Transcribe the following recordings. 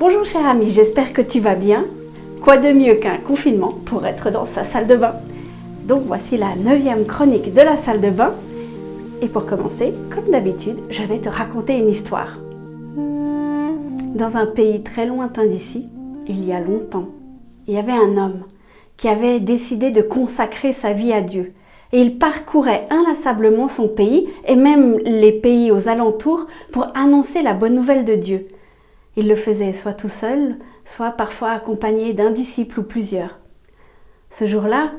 Bonjour cher ami, j'espère que tu vas bien. Quoi de mieux qu'un confinement pour être dans sa salle de bain? Donc voici la 9e chronique de la salle de bain. Et pour commencer, comme d'habitude, je vais te raconter une histoire. Dans un pays très lointain d'ici, il y a longtemps, il y avait un homme qui avait décidé de consacrer sa vie à Dieu. Et il parcourait inlassablement son pays et même les pays aux alentours pour annoncer la bonne nouvelle de Dieu. Il le faisait soit tout seul, soit parfois accompagné d'un disciple ou plusieurs. Ce jour-là,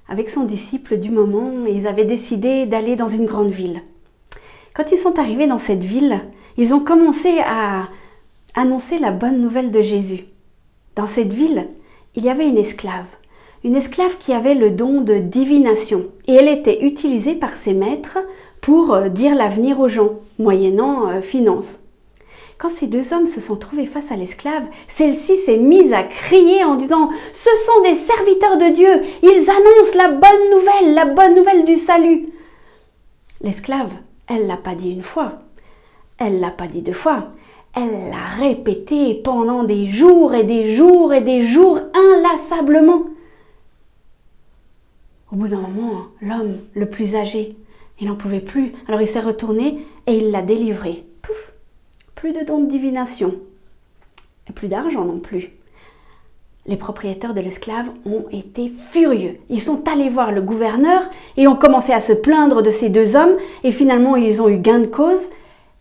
avec son disciple du moment, ils avaient décidé d'aller dans une grande ville. Quand ils sont arrivés dans cette ville, ils ont commencé à annoncer la bonne nouvelle de Jésus. Dans cette ville, il y avait une esclave qui avait le don de divination et elle était utilisée par ses maîtres pour dire l'avenir aux gens, moyennant finances. Quand ces deux hommes se sont trouvés face à l'esclave, celle-ci s'est mise à crier en disant « Ce sont des serviteurs de Dieu, ils annoncent la bonne nouvelle du salut !» L'esclave, elle l'a pas dit une fois, elle l'a pas dit deux fois, elle l'a répété pendant des jours et des jours et des jours inlassablement. Au bout d'un moment, l'homme le plus âgé, il n'en pouvait plus, alors il s'est retourné et il l'a délivré. Pouf! Plus de dons de divination et plus d'argent non plus. Les propriétaires de l'esclave ont été furieux. Ils sont allés voir le gouverneur et ont commencé à se plaindre de ces deux hommes et finalement ils ont eu gain de cause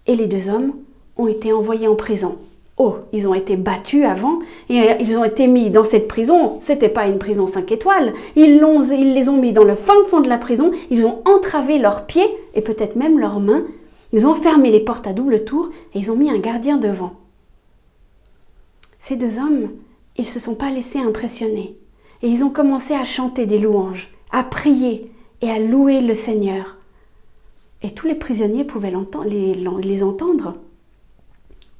et les deux hommes ont été envoyés en prison. Oh, ils ont été battus avant et ils ont été mis dans cette prison. C'était pas une prison 5 étoiles. Ils les ont mis dans le fin fond de la prison. Ils ont entravé leurs pieds et peut-être même leurs mains. Ils ont fermé les portes à double tour et ils ont mis un gardien devant. Ces deux hommes, ils ne se sont pas laissés impressionner. Et ils ont commencé à chanter des louanges, à prier et à louer le Seigneur. Et tous les prisonniers pouvaient les entendre.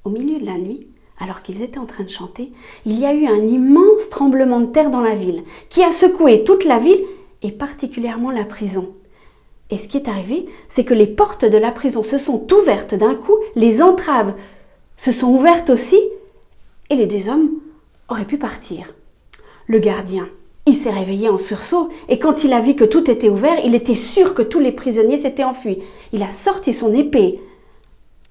Au milieu de la nuit, alors qu'ils étaient en train de chanter, il y a eu un immense tremblement de terre dans la ville, qui a secoué toute la ville et particulièrement la prison. Et ce qui est arrivé, c'est que les portes de la prison se sont ouvertes d'un coup, les entraves se sont ouvertes aussi, et les deux hommes auraient pu partir. Le gardien, il s'est réveillé en sursaut, et quand il a vu que tout était ouvert, il était sûr que tous les prisonniers s'étaient enfuis. Il a sorti son épée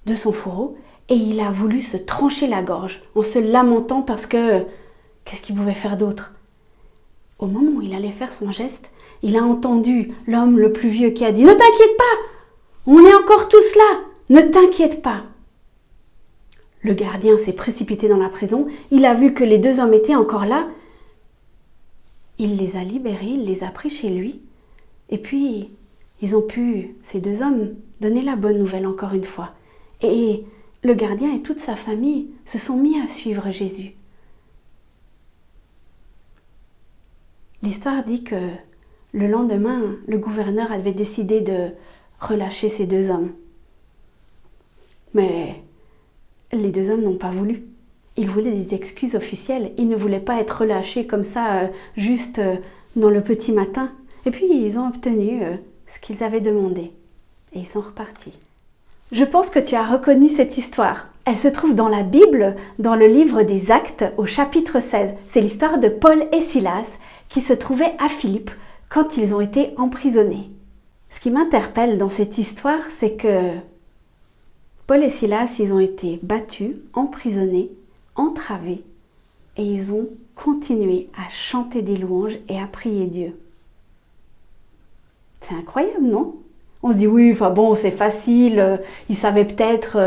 de son fourreau, et il a voulu se trancher la gorge, en se lamentant parce que, qu'est-ce qu'il pouvait faire d'autre? Au moment où il allait faire son geste, il a entendu l'homme le plus vieux qui a dit « Ne t'inquiète pas, on est encore tous là, ne t'inquiète pas !» Le gardien s'est précipité dans la prison, il a vu que les deux hommes étaient encore là, il les a libérés, il les a pris chez lui, et puis ils ont pu, ces deux hommes, donner la bonne nouvelle encore une fois. Et le gardien et toute sa famille se sont mis à suivre Jésus. L'histoire dit que le lendemain, le gouverneur avait décidé de relâcher ces deux hommes. Mais les deux hommes n'ont pas voulu. Ils voulaient des excuses officielles. Ils ne voulaient pas être relâchés comme ça, juste dans le petit matin. Et puis, ils ont obtenu ce qu'ils avaient demandé. Et ils sont repartis. Je pense que tu as reconnu cette histoire. Elle se trouve dans la Bible, dans le livre des Actes, au chapitre 16. C'est l'histoire de Paul et Silas qui se trouvaient à Philippe quand ils ont été emprisonnés. Ce qui m'interpelle dans cette histoire, c'est que Paul et Silas, ils ont été battus, emprisonnés, entravés, et ils ont continué à chanter des louanges et à prier Dieu. C'est incroyable, non? On se dit oui, enfin bon, c'est facile, ils savaient peut-être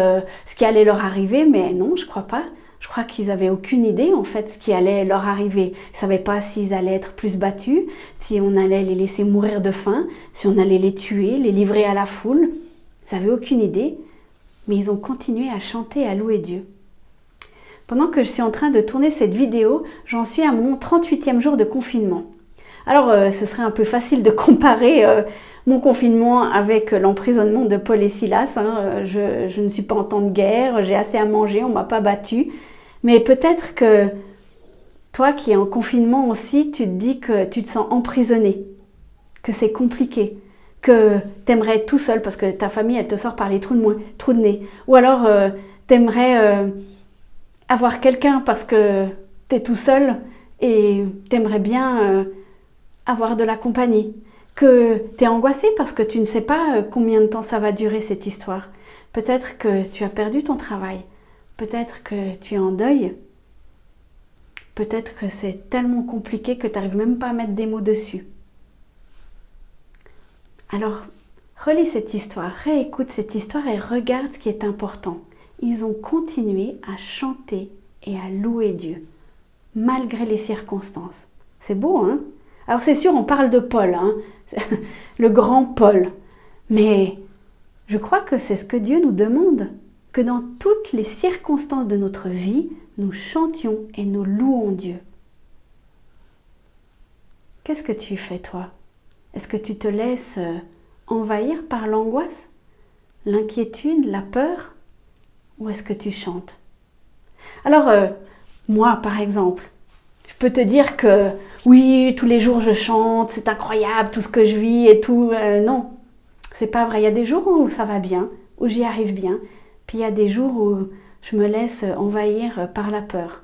ce qui allait leur arriver, mais non, je crois pas. Je crois qu'ils n'avaient aucune idée en fait ce qui allait leur arriver. Ils ne savaient pas s'ils allaient être plus battus, si on allait les laisser mourir de faim, si on allait les tuer, les livrer à la foule. Ils n'avaient aucune idée, mais ils ont continué à chanter et à louer Dieu. Pendant que je suis en train de tourner cette vidéo, j'en suis à mon 38e jour de confinement. Alors, ce serait un peu facile de comparer mon confinement avec l'emprisonnement de Paul et Silas. Je ne suis pas en temps de guerre, j'ai assez à manger, on ne m'a pas battu. Mais peut-être que toi qui es en confinement aussi, tu te dis que tu te sens emprisonné, que c'est compliqué, que tu aimerais être tout seul parce que ta famille, elle te sort par les trous de nez. Ou alors, tu aimerais avoir quelqu'un parce que tu es tout seul et t'aimerais bien avoir de la compagnie. Que tu es angoissé parce que tu ne sais pas combien de temps ça va durer cette histoire. Peut-être que tu as perdu ton travail. Peut-être que tu es en deuil. Peut-être que c'est tellement compliqué que tu n'arrives même pas à mettre des mots dessus. Alors, relis cette histoire, réécoute cette histoire et regarde ce qui est important. Ils ont continué à chanter et à louer Dieu, malgré les circonstances. C'est beau, hein? Alors c'est sûr, on parle de Paul, hein? Le grand Paul. Mais je crois que c'est ce que Dieu nous demande, que dans toutes les circonstances de notre vie, nous chantions et nous louons Dieu. Qu'est-ce que tu fais, toi? Est-ce que tu te laisses envahir par l'angoisse, l'inquiétude, la peur? Ou est-ce que tu chantes? Alors, moi, par exemple, je peux te dire que oui, tous les jours je chante, c'est incroyable tout ce que je vis et tout. Non, c'est pas vrai. Il y a des jours où ça va bien, où j'y arrive bien. Puis il y a des jours où je me laisse envahir par la peur.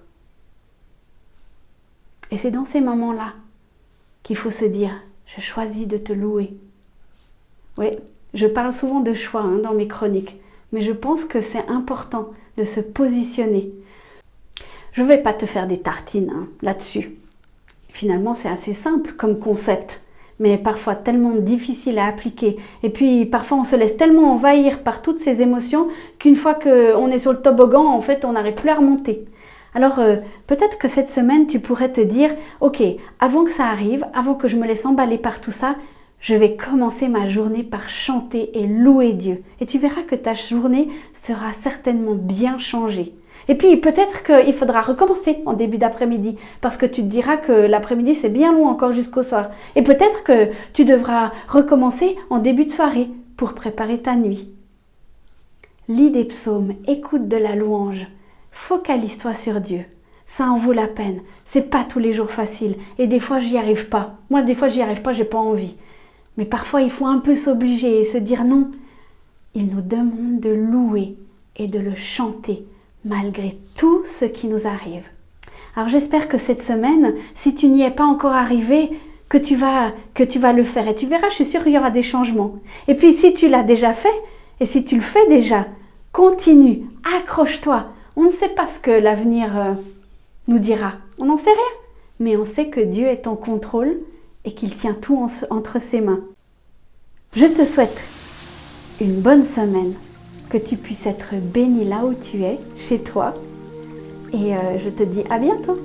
Et c'est dans ces moments-là qu'il faut se dire, je choisis de te louer. Oui, je parle souvent de choix dans mes chroniques, mais je pense que c'est important de se positionner. Je ne vais pas te faire des tartines là-dessus. Finalement, c'est assez simple comme concept, mais parfois tellement difficile à appliquer. Et puis, parfois, on se laisse tellement envahir par toutes ces émotions qu'une fois qu'on est sur le toboggan, en fait, on n'arrive plus à remonter. Alors, peut-être que cette semaine, tu pourrais te dire, ok, avant que ça arrive, avant que je me laisse emballer par tout ça, je vais commencer ma journée par chanter et louer Dieu. Et tu verras que ta journée sera certainement bien changée. Et puis peut-être qu'il faudra recommencer en début d'après-midi parce que tu te diras que l'après-midi c'est bien long encore jusqu'au soir. Et peut-être que tu devras recommencer en début de soirée pour préparer ta nuit. Lis des psaumes, écoute de la louange, focalise-toi sur Dieu. Ça en vaut la peine. C'est pas tous les jours facile et des fois j'y arrive pas. Moi des fois j'y arrive pas, j'ai pas envie. Mais parfois il faut un peu s'obliger et se dire non. Il nous demande de louer et de le chanter malgré tout ce qui nous arrive. Alors j'espère que cette semaine, si tu n'y es pas encore arrivé, que tu vas le faire. Et tu verras, je suis sûre qu'il y aura des changements. Et puis si tu l'as déjà fait, et si tu le fais déjà, continue, accroche-toi. On ne sait pas ce que l'avenir nous dira. On n'en sait rien. Mais on sait que Dieu est en contrôle et qu'il tient tout entre ses mains. Je te souhaite une bonne semaine. Que tu puisses être béni là où tu es, chez toi. Et je te dis à bientôt.